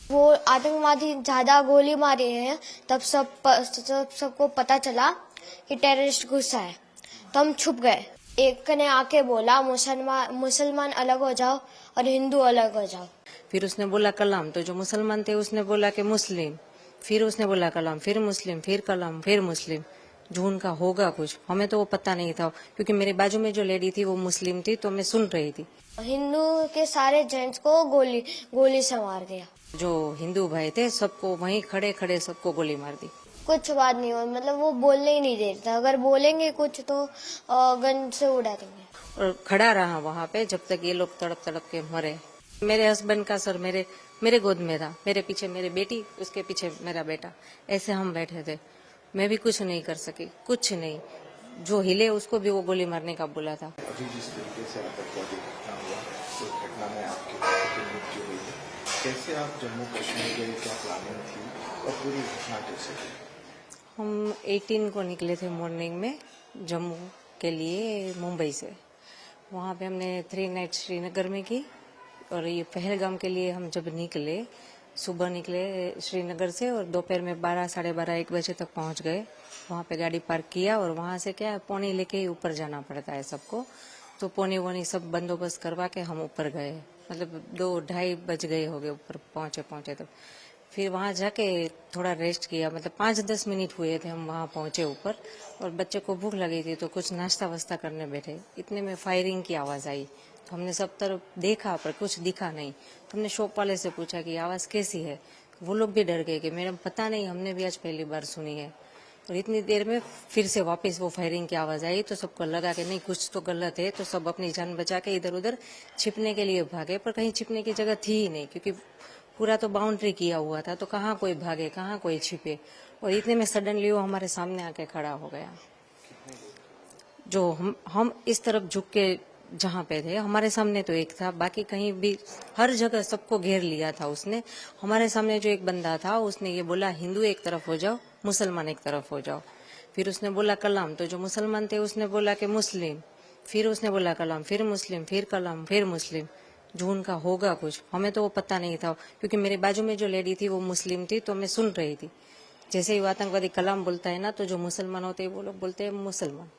वो आतंकवादी ज्यादा गोली मारे हैं, तब सबको पता चला कि टेररिस्ट घुसा है, तो हम छुप गए। एक ने आके बोला मुसलमान अलग हो जाओ और हिंदू अलग हो जाओ। फिर उसने बोला कलाम, तो जो मुसलमान थे उसने बोला कि मुस्लिम, फिर उसने बोला कलाम, फिर मुस्लिम, फिर कलाम, फिर मुस्लिम। जो उनका होगा कुछ, हमें तो वो पता नहीं था, क्योंकि मेरे बाजू में जो लेडी थी वो मुस्लिम थी, तो मैं सुन रही थी। हिंदू के सारे जेंट्स को गोली से मार दिया। जो हिंदू भाई थे सबको वहीं खड़े खड़े सबको गोली मार दी। कुछ बात नहीं हुई, मतलब वो बोलने ही नहीं देता, अगर बोलेंगे कुछ तो गन से उड़ा देंगे। और खड़ा रहा वहाँ पे जब तक ये लोग तड़प तड़प के मरे। मेरे हस्बैंड का सर मेरे गोद में था, मेरे पीछे मेरी बेटी, उसके पीछे मेरा बेटा, ऐसे हम बैठे थे। मैं भी कुछ नहीं कर सकी, कुछ नहीं। जो हिले उसको भी वो गोली मारने का बोला था। अभी जिस तरीके से आतंकवादी घटना हुआ, उस घटना में आपके बेटे की मृत्यु हुई है, कैसे आप जम्मू कश्मीर गए, क्या प्लानिंग थी और पूरी घटना कैसे हुई? हम 18 को निकले थे मॉर्निंग में जम्मू के लिए मुंबई से। वहाँ पे हमने 3 नाइट श्रीनगर में की, और ये पहलगाम के लिए हम जब निकले, सुबह निकले श्रीनगर से और दोपहर में 12, साढ़े 12, 1 बजे तक पहुँच गए। वहाँ पे गाड़ी पार्क किया और वहाँ से क्या पौनी लेके ही ऊपर जाना पड़ता है सबको, तो पौनी वोनी सब बंदोबस्त करवा के हम ऊपर गए। मतलब 2-2:30 बज गए हो गए ऊपर पहुँचे तब। फिर वहाँ जाके थोड़ा रेस्ट किया, मतलब 5-10 मिनट हुए थे हम वहाँ पहुँचे ऊपर, और बच्चे को भूख लगी थी तो कुछ नाश्ता वास्ता करने बैठे, इतने में फायरिंग की आवाज़ आई। तो हमने सब तरफ देखा पर कुछ दिखा नहीं। तो हमने शॉप वाले से पूछा कि आवाज़ कैसी है। वो लोग भी डर गए कि मैडम पता नहीं, हमने भी आज पहली बार सुनी है। और इतनी देर में फिर से वापस वो फायरिंग की आवाज़ आई, तो सबको लगा कि नहीं कुछ तो गलत है, तो सब अपनी जान बचा के इधर उधर छिपने के लिए भागे। पर कहीं छिपने की जगह थी ही नहीं, क्योंकि पूरा तो बाउंड्री किया हुआ था, तो कहाँ कोई भागे, कहाँ कोई छिपे। और इतने में सडनली वो हमारे सामने आके खड़ा हो गया। जो हम इस तरफ झुक के जहाँ पे थे, हमारे सामने तो एक था, बाकी कहीं भी हर जगह सबको घेर लिया था उसने। हमारे सामने जो एक बंदा था उसने ये बोला हिंदू एक तरफ हो जाओ, मुसलमान एक तरफ हो जाओ। फिर उसने बोला कलाम, तो जो मुसलमान थे उसने बोला कि मुस्लिम, फिर उसने बोला कलाम, फिर मुस्लिम, फिर कलाम, फिर मुस्लिम। जो उनका होगा कुछ, हमें तो वो पता नहीं था, क्योंकि मेरे बाजू में जो लेडी थी वो मुस्लिम थी, तो मैं सुन रही थी। जैसे ही वो आतंकवादी कलाम बोलता है ना, तो जो मुसलमान होते हैं वो लोग बोलते हैं मुसलमान।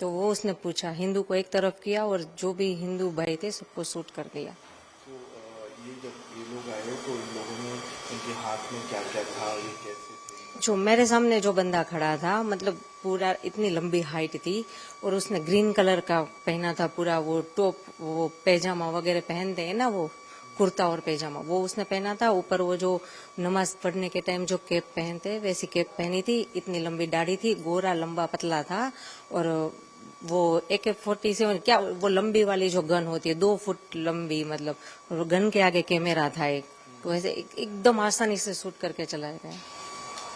तो वो उसने पूछा, हिंदू को एक तरफ किया और जो भी हिंदू भाई थे सबको शूट कर दिया। तो ये जब ये लोग आए तो इन लोगों ने उनके हाथ में क्या क्या था, ये कैसे थे? जो मेरे सामने जो बंदा खड़ा था, मतलब पूरा इतनी लंबी हाइट थी, और उसने ग्रीन कलर का पहना था पूरा, वो टॉप, वो पैजामा वगैरह पहनते हैं ना, वो कुर्ता और पैजामा, वो उसने पहना था। ऊपर वो जो नमाज पढ़ने के टाइम जो कैप पहनते हैं वैसी कैप पहनी थी। इतनी लंबी दाढ़ी थी, गोरा लंबा पतला था, और वो AK-47 क्या, वो लंबी वाली जो गन होती है 2 फुट लंबी, मतलब, और गन के आगे कैमरा था एक, तो ऐसे एकदम आसानी से शूट करके चलाया गया।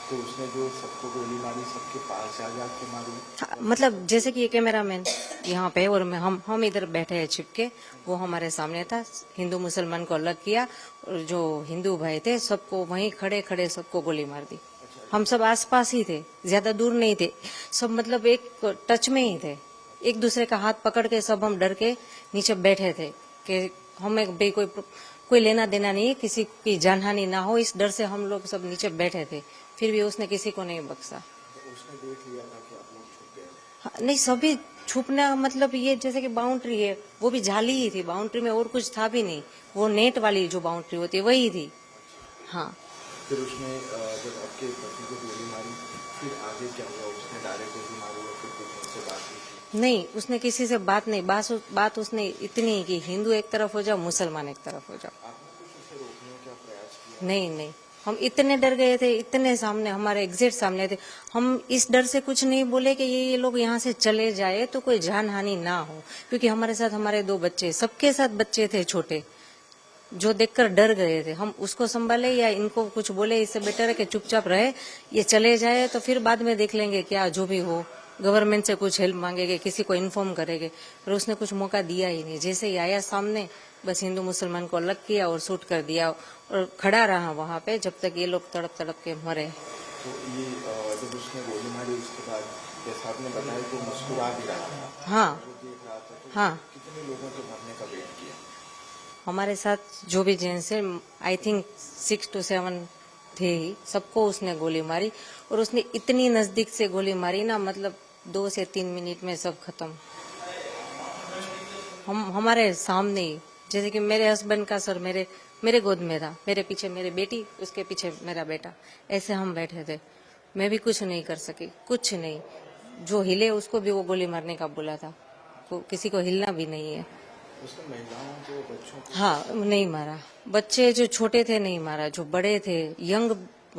तो उसने जो सबको गोली मारी, सबके पास जाके मारी? हाँ, मतलब जैसे कि ये कैमरामैन यहाँ पे और हम इधर बैठे हैं छिपके, वो हमारे सामने था। हिंदू मुसलमान को अलग किया, और जो हिंदू भाई थे सबको वहीं खड़े खड़े सबको गोली मार दी। हम सब आसपास ही थे, ज्यादा दूर नहीं थे, सब मतलब एक टच में ही थे। एक दूसरे का हाथ पकड़ के सब हम डर के नीचे बैठे थे कि हमें भाई कोई लेना देना नहीं है, किसी की जानहानि ना हो, इस डर से हम लोग सब नीचे बैठे थे। फिर भी उसने किसी को नहीं बख्शा। तो उसने देख लिया था कि आप लोग छुप गए? हाँ, नहीं, सभी छुपना मतलब ये जैसे कि बाउंड्री है, वो भी जाली ही थी, बाउंड्री में और कुछ था भी नहीं, वो नेट वाली जो बाउंड्री होती है वही थी। हाँ। फिर उसने जब आपके पति को गोली मारी, फिर आगे क्या हुआ? उसने डायरेक्ट गोली मारी या फिर कुछ उनसे बात हुई थी? नहीं, उसने किसी से बात नहीं, बात उसने इतनी कि हिंदू एक तरफ हो जाओ, मुसलमान एक तरफ हो जाओ। आपने कुछ उसे रोकने का प्रयास किया? नहीं, हम इतने डर गए थे, इतने सामने, हमारे एग्जैक्ट सामने थे। हम इस डर से कुछ नहीं बोले कि ये लोग यहाँ से चले जाए तो कोई जान हानि ना हो, क्योंकि हमारे साथ हमारे 2 बच्चे, सबके साथ बच्चे थे छोटे, जो देखकर डर गए थे। हम उसको संभाले या इनको कुछ बोले, इससे बेटर है कि चुपचाप रहे, ये चले जाए तो फिर बाद में देख लेंगे, क्या जो भी हो, गवर्नमेंट से कुछ हेल्प मांगेंगे, किसी को इन्फॉर्म करेंगे। पर उसने कुछ मौका दिया ही नहीं, जैसे ही आया सामने बस हिंदू मुसलमान को अलग किया और शूट कर दिया, और खड़ा रहा वहां पे जब तक ये लोग तड़प तड़प के मरे। तो ये जब उसने गोली मारी उसके बाद जैसा आपने बताया कि मुस्कुरा भी रहा था, हाँ, जो देख रहा था, तो हाँ। कितने लोगों के मरने का वेट किया? हमारे साथ जो भी जेंट्स है, आई थिंक 6 to 7 थे ही, सबको उसने गोली मारी। और उसने इतनी नजदीक से गोली मारी ना, मतलब 2 से 3 मिनट में सब खत्म। हमारे सामने ही, जैसे कि मेरे हस्बैंड का सर मेरे गोद में था, मेरे पीछे मेरी बेटी, उसके पीछे मेरा बेटा, ऐसे हम बैठे थे। मैं भी कुछ नहीं कर सकी, कुछ नहीं। जो हिले उसको भी वो गोली मारने का बोला था, किसी को हिलना भी नहीं है। उसने महिलाओं को, बच्चों को? हाँ, नहीं मारा। बच्चे जो छोटे थे नहीं मारा, जो बड़े थे, यंग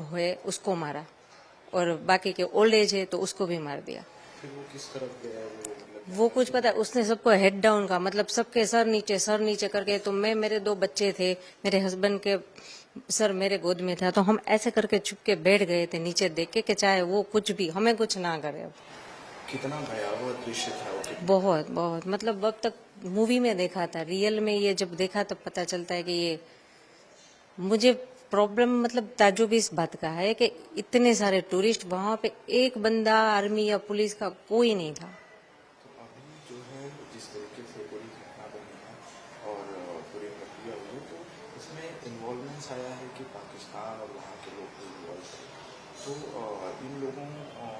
हुए, उसको मारा। और बाकी के ओल्ड एज है तो उसको भी मार दिया। फिर वो किस तरफ गया? वो कुछ पता, उसने सबको हेड डाउन का, मतलब सबके सर नीचे करके। तो मेरे 2 बच्चे थे, मेरे हस्बैंड के सर मेरे गोद में था, तो हम ऐसे करके चुप के बैठ गए थे नीचे देख के कि चाहे वो कुछ भी हमें कुछ ना करे। अब कितना भयावह दृश्य था वो? बहुत बहुत, मतलब अब तक मूवी में देखा था, रियल में ये जब देखा तब पता चलता है कि ये मुझे प्रॉब्लम, मतलब ताज्जुब इस बात का है कि इतने सारे टूरिस्ट, वहां पे एक बंदा आर्मी या पुलिस का कोई नहीं था। तो अभी जो है जिस तरीके से पूरी घटना बनी है और पूरी प्रक्रिया हुई, तो इसमें इन्वॉल्वमेंट्स आया है कि पाकिस्तान और वहाँ के लोग भी इन्वॉल्व थे। तो इन लोगों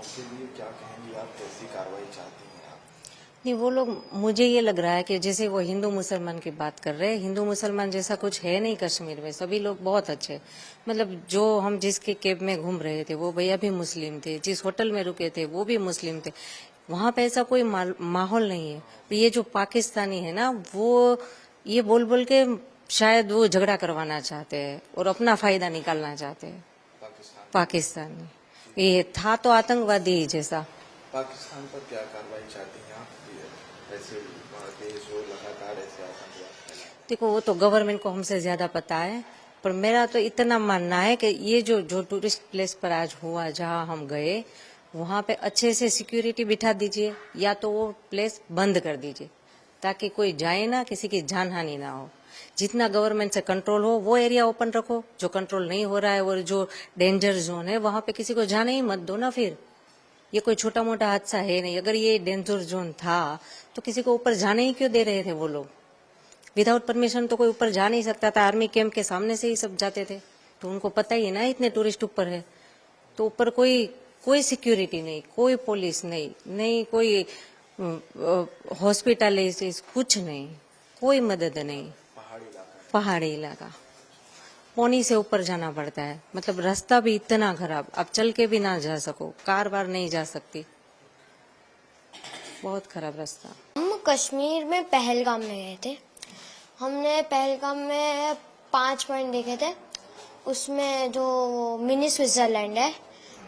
के लिए क्या कहेंगे आप, कैसी कार्रवाई चाहती हैं आप? नहीं, वो लोग, मुझे ये लग रहा है कि जैसे वो हिंदू मुसलमान की बात कर रहे हैं, हिंदू मुसलमान जैसा कुछ है नहीं कश्मीर में। सभी लोग बहुत अच्छे, मतलब जो हम जिसके कैब में घूम रहे थे वो भैया भी मुस्लिम थे, जिस होटल में रुके थे वो भी मुस्लिम थे। वहां पे ऐसा कोई माहौल नहीं है। ये जो पाकिस्तानी है ना, वो ये बोल बोल के शायद वो झगड़ा करवाना चाहते हैं और अपना फायदा निकालना चाहते हैं। पाकिस्तानी ये था तो आतंकवादी ही जैसा। पाकिस्तान पर क्या कार्रवाई चाहती हैं आप? ऐसे देश जो लगातार ऐसे आतंकवाद फैला। देखो, वो तो गवर्नमेंट को हमसे ज्यादा पता है, पर मेरा तो इतना मानना है कि ये जो टूरिस्ट प्लेस पर आज हुआ, जहां हम गए, वहां पे अच्छे से सिक्योरिटी बिठा दीजिए, या तो वो प्लेस बंद कर दीजिए ताकि कोई जाए ना, किसी की जान हानि ना हो। जितना गवर्नमेंट से कंट्रोल हो वो एरिया ओपन रखो, जो कंट्रोल नहीं हो रहा है और जो डेंजर जोन है वहां पे किसी को जाने ही मत दो ना। फिर ये कोई छोटा मोटा हादसा है नहीं। अगर ये डेंजर जोन था तो किसी को ऊपर जाने ही क्यों दे रहे थे वो लोग? विदाउट परमिशन तो कोई ऊपर जा नहीं सकता था। आर्मी कैंप के सामने से ही सब जाते थे, तो उनको पता ही है ना इतने टूरिस्ट ऊपर है। तो ऊपर कोई सिक्योरिटी नहीं, कोई पुलिस नहीं कोई हॉस्पिटल, कुछ नहीं, कोई मदद नहीं। पहाड़ी इलाका, पौनी से ऊपर जाना पड़ता है, मतलब रास्ता भी इतना खराब, आप चल के भी ना जा सको, कार बार नहीं जा सकती, बहुत खराब रास्ता। हम कश्मीर में पहलगाम में गए थे। हमने पहलगाम में 5 पॉइंट देखे थे। उसमें जो मिनी स्विट्जरलैंड है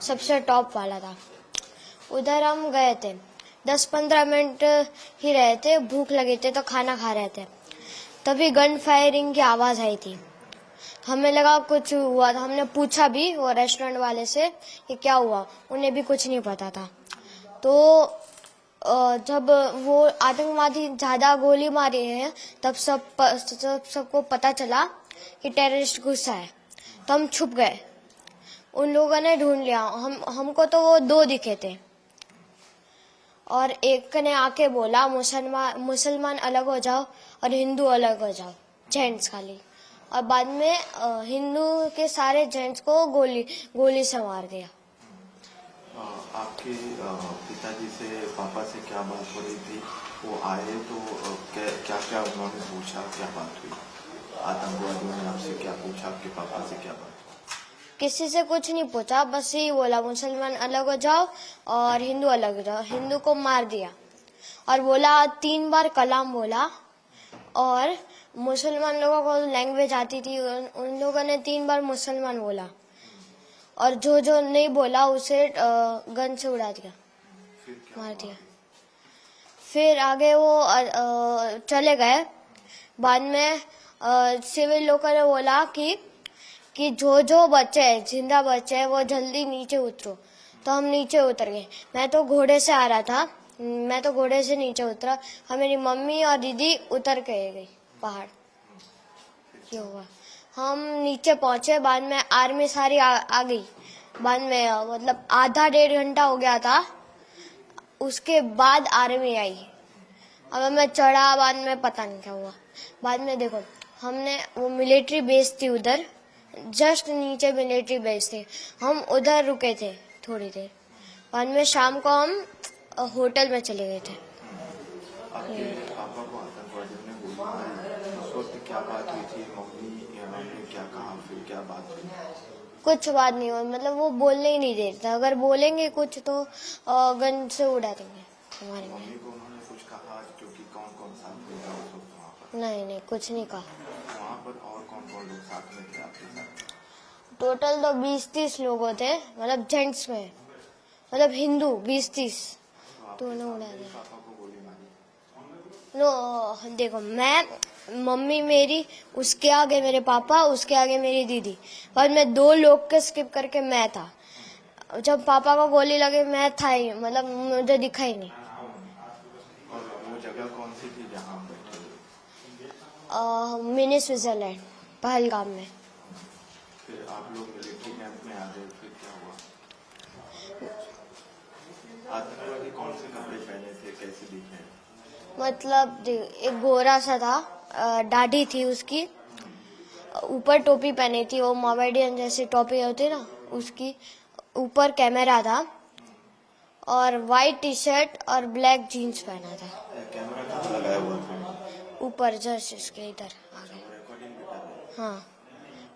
सबसे टॉप वाला था, उधर हम गए थे। 10-15 मिनट ही रहे थे, भूख लगी थी तो खाना खा रहे थे, तभी गन फायरिंग की आवाज आई थी। हमें लगा कुछ हुआ था, हमने पूछा भी वो रेस्टोरेंट वाले से कि क्या हुआ, उन्हें भी कुछ नहीं पता था। तो जब वो आतंकवादी ज्यादा गोली मारी है तब सबको पता चला कि टेररिस्ट घुसा है, तो हम छुप गए। उन लोगों ने ढूंढ लिया, हमको तो वो 2 दिखे थे, और एक ने आके बोला मुसलमान अलग हो जाओ और हिंदू अलग हो जाओ, जेंट्स खाली। और बाद में हिंदू के सारे जेंट्स को गोली से मार दिया। आपके पिताजी से, पापा से क्या बात हो रही थी? वो आए तो क्या क्या उन्होंने पूछा, क्या बात हुई? आतंकवादियों ने आपसे क्या पूछा, आपके पापा से क्या बात? किसी से कुछ नहीं पूछा, बस यही बोला मुसलमान अलग हो जाओ और हिंदू अलग हो जाओ। हिंदू को मार दिया और बोला 3 बार कलाम बोला, और मुसलमान लोगों को लैंग्वेज आती थी, उन लोगों ने 3 बार मुसलमान बोला, और जो नहीं बोला उसे गन से उड़ा दिया, मार दिया। फिर आगे वो चले गए। बाद में सिविल लोगों ने बोला कि जो बच्चे हैं, जिंदा बच्चे हैं, वो जल्दी नीचे उतरो। तो हम नीचे उतर गए। मैं तो घोड़े से आ रहा था, मैं तो घोड़े से नीचे उतरा, और मेरी मम्मी और दीदी उतर के गई पहाड़। ये हुआ, हम नीचे पहुंचे। बाद में आर्मी सारी आ गई। बाद में मतलब आधा 1.5 घंटा हो गया था, उसके बाद आर्मी आई। अब मैं चढ़ा, बाद में पता नहीं क्या हुआ। बाद में देखो हमने वो मिलिट्री बेस थी उधर, जस्ट नीचे मिलिट्री बेस थे, हम उधर रुके थे थोड़ी देर। बाद में शाम को हम होटल में चले गए थे। आपके पापा को आतंकवादियों ने गोली मारी, उस वक्त क्या बात हुई थी? मम्मी ने क्या कहा, फिर क्या बात हुई? कुछ बात नहीं हुई, मतलब वो बोलने ही नहीं देते, अगर बोलेंगे कुछ तो गन से उड़ा देंगे हमारे में। मम्मी को उन्होंने कुछ कहा क्योंकि कौन कौन साथ में था उस वक्त वहाँ पर? नहीं, कुछ नहीं कहा। वहाँ पर और कौन कौन लोग साथ में थे आपके साथ? टोटल तो 20-30 लोग थे, मतलब जेंट्स में, मतलब हिंदू 20-30 दोनों उड़ा दिया। पापा को गोली मारी? नो देखो, मैं, मम्मी मेरी, उसके आगे मेरे पापा, उसके आगे मेरी दीदी, और मैं 2 लोग के स्किप करके मैं था। जब पापा को गोली लगे मैं था ही, मतलब मुझे दिखा ही नहीं। और वो जगह कौन सी थी जहाँ आप बैठे थे? मिनी स्विट्जरलैंड, पहलगाम में। फिर आप लोग मिलिट्री कैंप में आ गए, फिर क्या हुआ? आतंकवादी कौन से कपड़े पहने थे, कैसे दिखे? मतलब एक गोरा सा था, दाढ़ी थी उसकी, ऊपर टोपी पहनी थी, वो मोमेडियन जैसी टोपी होती ना उसकी, ऊपर कैमरा था, और वाइट टी शर्ट और ब्लैक जीन्स पहना था। कैमरा कहाँ लगाया हुआ था? ऊपर जस्ट इसके इधर आगे। रिकॉर्डिंग भी कर रहे थे? हाँ,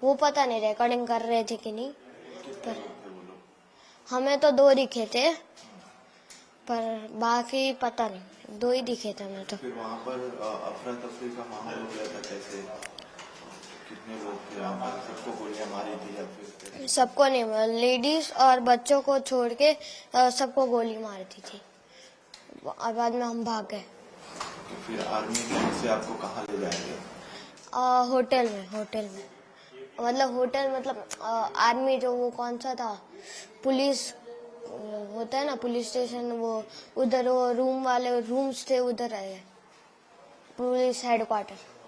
वो पता नहीं रिकॉर्डिंग कर रहे थे कि नहीं, कितने पर लोग थे वो लोग? हमें तो 2 दिखे थे, पर बाकी पता नहीं, 2 ही दिखे थे हमें तो। फिर वहाँ पर अफरा तफरी का माहौल हो गया था, कैसे? कितने लोग थे वहाँ पर? सबको गोलियां मारी थी या फिर कैसे? सबको नहीं, लेडीज और बच्चों को छोड़ के सबको गोली मार दी थी, और बाद में हम भाग गए। तो फिर आर्मी कैंप से आपको कहाँ ले जाएंगे? होटल में, मतलब होटल, मतलब आर्मी जो वो कौन सा था, पुलिस होता है ना, पुलिस स्टेशन, वो उधर, वो रूम वाले रूम्स थे, उधर आए, पुलिस हेडक्वार्टर।